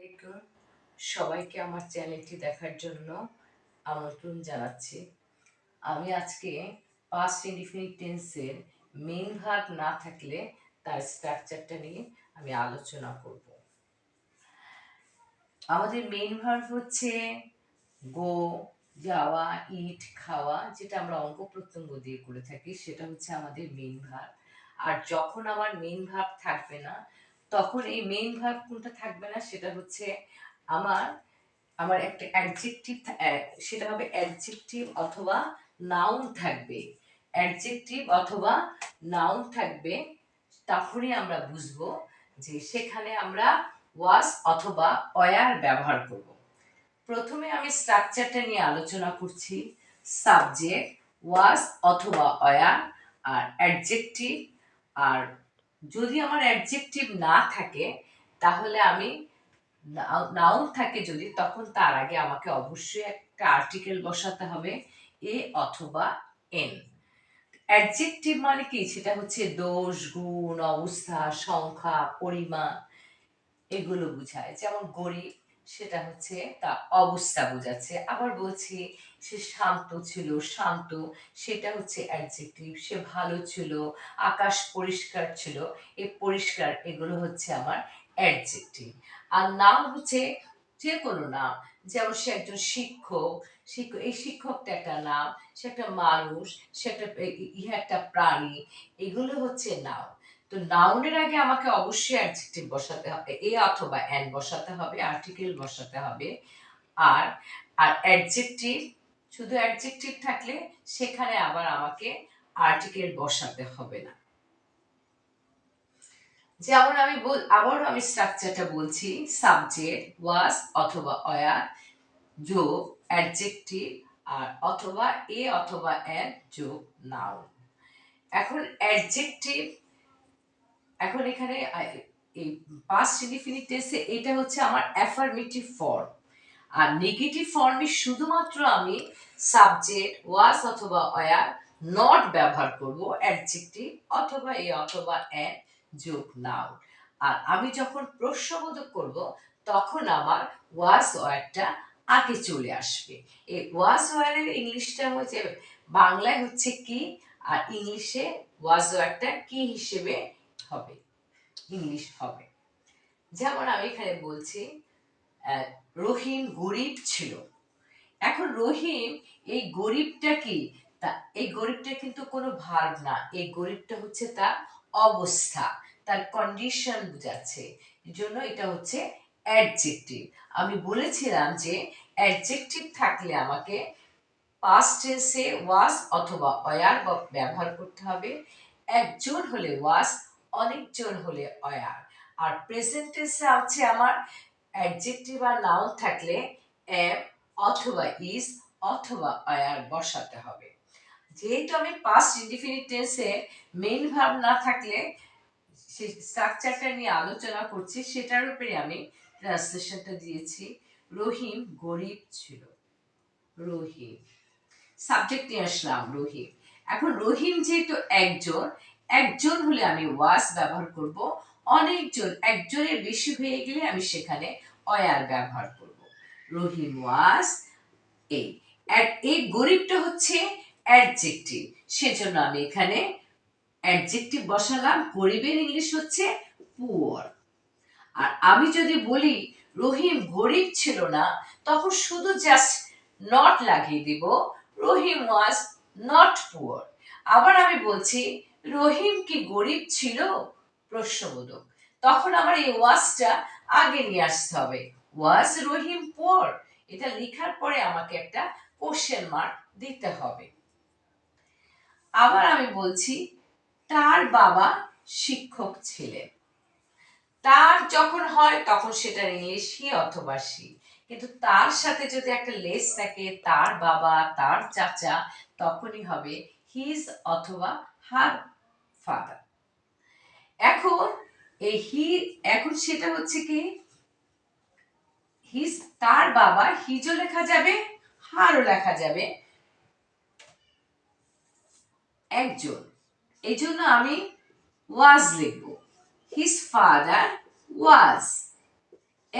আলাইকুম। সবাইকে আমার চ্যানেলটি দেখার জন্য আমন্ত্রণ জানাচ্ছি। আমি আজকে পাস্ট ইনডিফিনিট টেন্সের মেইন ভার্ব না থাকলে তার স্ট্রাকচারটা নিয়ে আমি আলোচনা করব। আমাদের মেইন ভার্ব হচ্ছে গো, যাওয়া, ইট, খাওয়া, যেটা আমরা অঙ্গ প্রত্যঙ্গ দিয়ে করে থাকি, সেটা হচ্ছে আমাদের মেইন ভার্ব। আর যখন আমার মেইন ভার্ব থাকবে না, তখন এই মেইন ভার্ব কোনটা থাকবে না সেটা হচ্ছে আমার আমার একটা অ্যাডজেক্টিভ, সেটা হবে অ্যাডজেক্টিভ অথবা নাউন থাকবে। অ্যাডজেক্টিভ অথবা নাউন থাকবে, তখনই আমরা বুঝবো যে সেখানে আমরা ওয়াজ অথবা অয়ার ব্যবহার করব। প্রথমে আমি স্ট্রাকচারটা নিয়ে আলোচনা করছি। সাবজেক্ট, ওয়াজ অথবা অয়ার, আর অ্যাডজেক্টিভ। আর যদি আমার অ্যাডজেক্টিভ না থাকে, তাহলে আমি নাউন থাকে যদি, তখন তার আগে আমাকে অবশ্যই একটা আর্টিকেল বসাতে হবে, এ অথবা এন। অ্যাডজেক্টিভ মানে কি? সেটা হচ্ছে দোষ, গুণ, অবস্থা, সংখ্যা, পরিমাণ, এগুলো বোঝায়। যেমন গরিব, সেটা হচ্ছে তা অবস্থা বোঝাচ্ছে। আবার বলছি সে শান্ত ছিল, শান্ত, সেটা হচ্ছে অ্যাডজেক্টিভ। সে ভালো ছিল, আকাশ পরিষ্কার ছিল, এই পরিষ্কার, এগুলো হচ্ছে আমার অ্যাডজেক্টিভ। আর নাম হচ্ছে যে কোনো নাম। যেমন সে একজন শিক্ষক, এই শিক্ষকটা একটা নাম, সে একটা মানুষ, সে একটা ইহা একটা প্রাণী, এগুলো হচ্ছে নাম। তো নাউনের আগে আমাকে অবশ্যই অ্যাডজেক্টিভ বসাতে হবে, এ অথবা এন বসাতে হবে, আর্টিকেল বসাতে হবে। আর আর অ্যাডজেক্টিভ, শুধু অ্যাডজেক্টিভ থাকলে সেখানে আবার আমাকে আর্টিকেল বসাতে হবে না। যেমন আবারও আমি স্ট্রাকচারটা বলছি। সাবজেক্ট, ওয়াজ অথবা অয়ার যোগ অ্যাডজেক্টিভ, আর অথবা এ অথবা এন যোগ নাউন। এখন অ্যাডজেক্টিভ, এখন এখানে এই পাস্ট ইনডিফিনিট টেন্সে এটা হচ্ছে আমার অ্যাফার্মেটিভ ফর্ম। আর নেগেটিভ ফর্মে শুধুমাত্র আমি সাবজেক্ট, ওয়াজ অথবা ওয়্যার, নট ব্যবহার করব, অ্যাডজেক্টিভ অথবা এ অথবা এন যোগ নাউন। আর আমি যখন প্রশ্নবোধক করব, তখন আমার ওয়াজ ওয়্যারটা আগে চলে আসবে। এই ওয়াজ ওয়্যারের ইংলিশটা হচ্ছে, বাংলায় হচ্ছে কি, আর ইংলিশে ওয়াজ ওয়্যারটা কি হিসেবে হবে, ইংলিশ হবে। যেমন আমি এখানে বলছি রহিম গরিব ছিল। এখন রহিম, এই গরিবটা কি? তা এই গরিবটা কিন্তু কোনো ভার্ব না, এই গরিবটা হচ্ছে তার অবস্থা, তার কন্ডিশন বোঝাচ্ছে। এর জন্য এটা হচ্ছে অ্যাডজেক্টিভ। আমি বলেছিলাম যে অ্যাডজেক্টিভ থাকলে আমাকে পাস্ট টেন্সে ওয়াজ অথবা ওয়্যার ব্যবহার করতে হবে। একজন হলে ওয়াজ, অনেকজন হলে ওয়্যার। আর প্রেজেন্ট টেন্সে আছে আমার অ্যাডজেক্টিভ আর নাউন থাকলে এম অথবা ইজ অথবা ওয়্যার বসাতে হবে। যেহেতু আমি পাস্ট ইনডিফিনিট টেন্সে মেইন ভার্ব না থাকলে সেই স্ট্রাকচারটা নিয়ে আলোচনা করছি, সেটার উপরে আমি ট্রান্সলেশনটা দিয়েছি। রহিম গরিব ছিল। রহিম, সাবজেক্ট নিয়ে আসলাম রহিম। এখন রহিম যেহেতু একজন, একজন হলে আমি ওয়াজ ব্যবহার করব। অনেকজন, একজনের বেশি হয়ে গেলে আমি সেখানে অয়ার ব্যবহার করব। রহিম ওয়াজ এই, এই গরিবটা হচ্ছে অ্যাডজেক্টিভ, সেজন্য আমি এখানে অ্যাডজেক্টিভ বসালাম। গরিবের ইংলিশ হচ্ছে পুয়ার। আর আমি যদি বলি রহিম গরিব ছিল না, তখন শুধু জাস্ট নট লাগিয়ে দিব, রহিম ওয়াজ নট পুয়ার। আবার আমি বলছি রহিম কি গরিব ছিল, প্রশ্নবোধক, তখন আমার এই ওয়াজটা আগে নিয়ে আসতে হবে, ওয়াজ রহিম পুয়ার। এটা লেখার পরে আমাকে একটা কোশ্চেন মার্ক দিতে হবে। আবার আমি বলছি তার বাবা শিক্ষক ছিলেন। তার যখন হয় তখন সেটা ইংলিশ হি অথবা সি, কিন্তু তার সাথে যদি একটা লেস থাকে, তার বাবা, তার চাচা, তখনই হবে হিজ অথবা হার ফাদার। এখন এই হি, এখন সেটা হচ্ছে কি, হিজ, তার বাবা, হিজও লেখা যাবে, হারও লেখা যাবে, একজন। এই জন্য আমি ওয়াজ লিখব, হিজ ফাদার ওয়াজ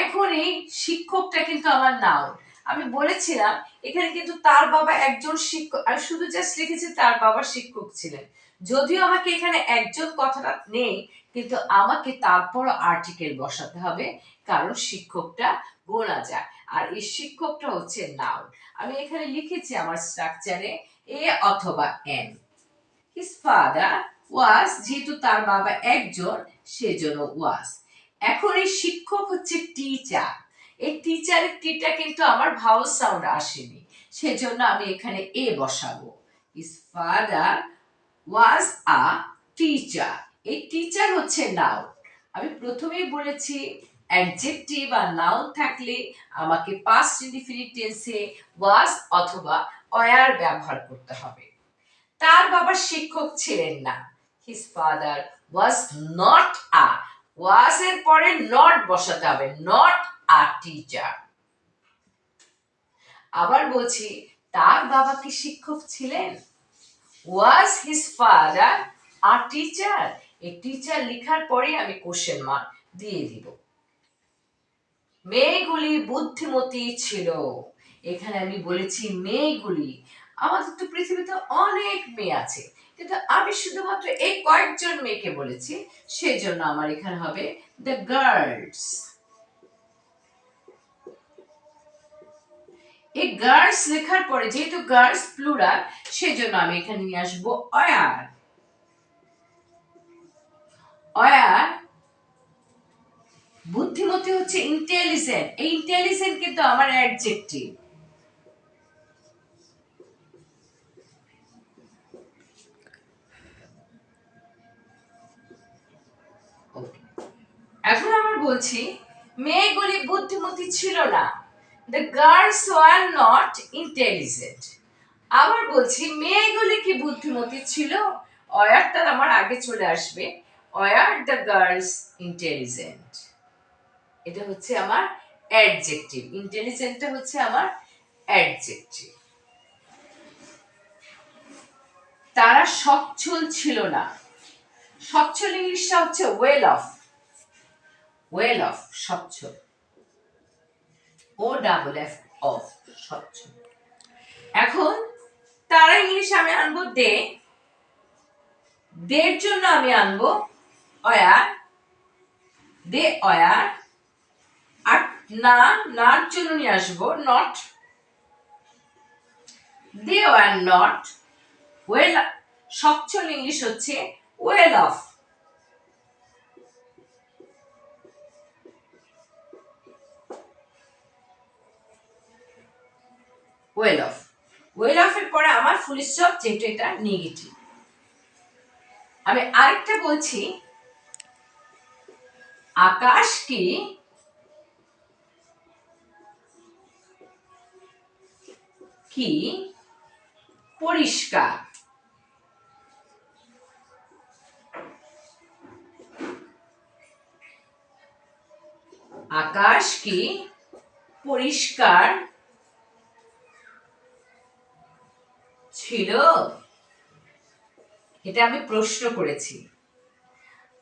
এখন এই শিক্ষকটা কিন্তু আমার নাউন। আমি বলেছিলাম এখানে কিন্তু তার বাবা একজন শিক্ষক, আর শুধু জাস্ট লিখেছি তার বাবা শিক্ষক ছিলেন। যদিও আমাকে এখানে একজন কথাটা নেই, কিন্তু আমাকে তারপরও আর্টিকেল বসাতে হবে, কারণ শিক্ষকটা গোনা যায়। আর এই শিক্ষকটা হচ্ছে নাউন। আমি এখানে লিখেছি আমার স্ট্রাকচারে এ অথবা এন। হিজ ফাদার ওয়াজ, যেহেতু তার বাবা একজন সেজন্য ওয়াজ। এখন এই শিক্ষক হচ্ছে টিচার। এই টিচারের টিটা কিন্তু আমার ভাওয়াল সাউন্ড আসেনি, সেজন্য আমি এখানে এ বসাবো। হিজ ফাদার ওয়াজ আ টিচার। এই টিচার হচ্ছে নাউন। আমি প্রথমেই বলেছি অ্যাডজেক্টিভ আর নাউন থাকলে আমাকে পাস্ট ইনডিফিনিট টেন্সে ওয়াজ অথবা ওয়্যার ব্যবহার করতে হবে। তার বাবা শিক্ষক ছিলেন না। His father was not a, was এর পরে নট বসাতে হবে, নট আ টিচার। আবার বলছি, তার বাবা কি শিক্ষক ছিলেন? Was his father a teacher? এই টিচার লেখার পরে আমি কোশ্চেন মার্ক দিয়ে দিব। মেয়েগুলি বুদ্ধিমতী ছিল। এখানে আমি বলেছি মেয়েগুলি। আমাদের তো পৃথিবীতে অনেক মেয়ে আছে, কিন্তু আমি শুধুমাত্র এই কয়েকজন মেয়েকে বলেছি, সেজন্য আমার এখানে হবে দ্য গার্লস। এই গার্লস লেখার পরে যেহেতু গার্লস প্লুরাল, সেজন্য আমি এখানে নিয়ে আসবো অয়ার। অয়ার বুদ্ধিমতী হচ্ছে ইন্টেলিজেন্ট। এই ইন্টেলিজেন্ট কিন্তু আমার অ্যাডজেক্টিভ। এখন আমরা বলছি মেয়েগুলি বুদ্ধিমতী ছিল না। The girls were not intelligent. আবার বলছি মেয়েগুলি কি বুদ্ধিমতী ছিল? অয়ারটা আমার আগে চলে আসবে। Are the girls intelligent. এটা হচ্ছে আমার অ্যাডজেক্টিভ। ইন্টেলিজেন্টটা হচ্ছে আমার অ্যাডজেক্টিভ। তারা সচ্ছল ছিল না। সচ্ছল ইংলিশটা হচ্ছে ওয়েল অফ। ওয়েল অফ, সচ্ছল। ও ডাবল এফ অফ, সচ্ছল। এখন তারা ইংলিশ আমি আনবো দে। দের জন্য আমি আনবো অয়ার, দে অয়ার। আর না, নার জন্য নিয়ে আসবো not. They were not well. সচ্ছল ইংলিশ হচ্ছে well off. Well off. Well off এর পরে আমার ফুল স্টপ, যেহেতু এটা নেগেটিভ। আমি আরেকটা বলছি, আকাশ কি কি পরিষ্কার। আকাশ কি পরিষ্কার ছিল? এটা আমি প্রশ্ন করেছি।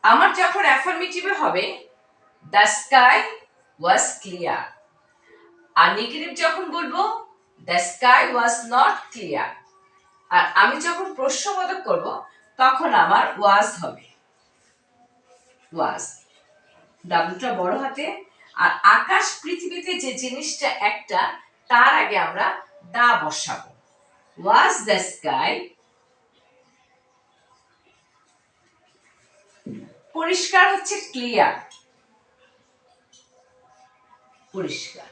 আমার যখন অ্যাফার্মেটিভে হবে দ্য স্কাই ওয়াজ ক্লিয়ার, আর নেগেটিভ যখন বলবো the sky was not clear. আর আমি যখন প্রশ্নবোধক করব তখন আমার ওয়াজ হবে, ওয়াজ। ডাব্লুটা বড় হাতে। আর আকাশ পৃথিবীতে যে জিনিসটা একটা, তার আগে আমরা দা বসাবো। ওয়াজ দ্য স্কাই পরিষ্কার হচ্ছে ক্লিয়ার, পরিষ্কার।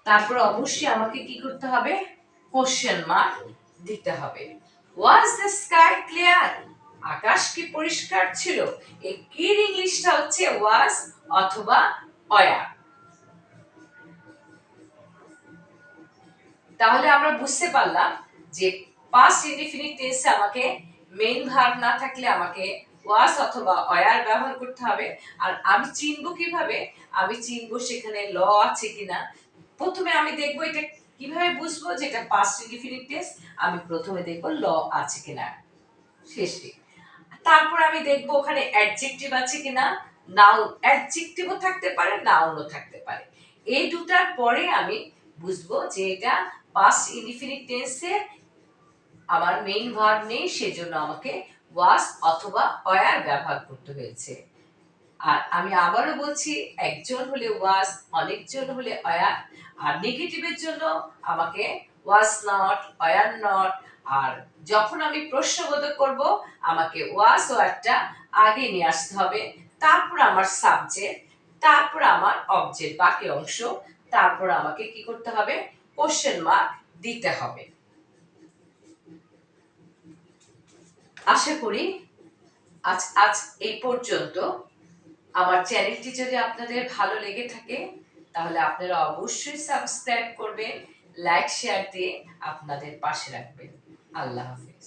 তারপর অবশ্যই আমাকে কি করতে হবে? কোশ্চেন মার্ক দিতে হবে। Was the sky clear? আকাশ কি পরিষ্কার ছিল? এই কির ইংলিশটা হচ্ছে ওয়াজ অথবা অয়ার। তাহলে আমরা বুঝতে পারলাম যে পাস্ট ইনডিফিনিট টেন্সে আমাকে মেইন ভার্ব না থাকলে আমাকে ওয়াজ অথবা অয়ার ব্যবহার করতে হবে। আর আমি চিনব কিভাবে? আমি চিনব সেখানে ল আছে কিনা। প্রথমে আমি দেখব এটা কিভাবে বুঝবো যে এটা পাস্ট ইনডিফিনিট টেন্স। আমি প্রথমে দেখব ল আছে কিনা শেষে। তারপর আমি দেখব ওখানে অ্যাডজেক্টিভ আছে কিনা, নাউন অ্যাডজেক্টিভও থাকতে পারে, নাউনও থাকতে পারে। এই দুটার পরে আমি বুঝবো যে এটা পাস্ট ইনডিফিনিট টেন্সে আমার মেইন ভার্ব নেই, সেজন্য আমাকে ওয়াজ অথবা ওয়্যার ব্যবহার করতে হয়েছে। আর আমি আবারও বলছি, একজন হলে ওয়াজ, অনেকজন হলে ওয়্যার। আর নেগেটিভের জন্য আমাকে ওয়াজ নট, ওয়্যার নট। আর যখন আমি প্রশ্নবোধক করব, আমাকে ওয়াজ ওয়্যারটা আগে নিয়ে আসতে হবে, তারপর আমার সাবজেক্ট, তারপর আমার অবজেক্ট বাকি অংশ, তারপর আমাকে কি করতে হবে, কোশ্চেন মার্ক দিতে হবে। আশা করি আজ আজ এই পর্যন্ত। আমার চ্যানেলটি যদি আপনাদের ভালো লেগে থাকে তাহলে আপনারা অবশ্যই সাবস্ক্রাইব করবেন, লাইক শেয়ার দিয়ে আপনাদের পাশে রাখবেন। আল্লাহ হাফেজ।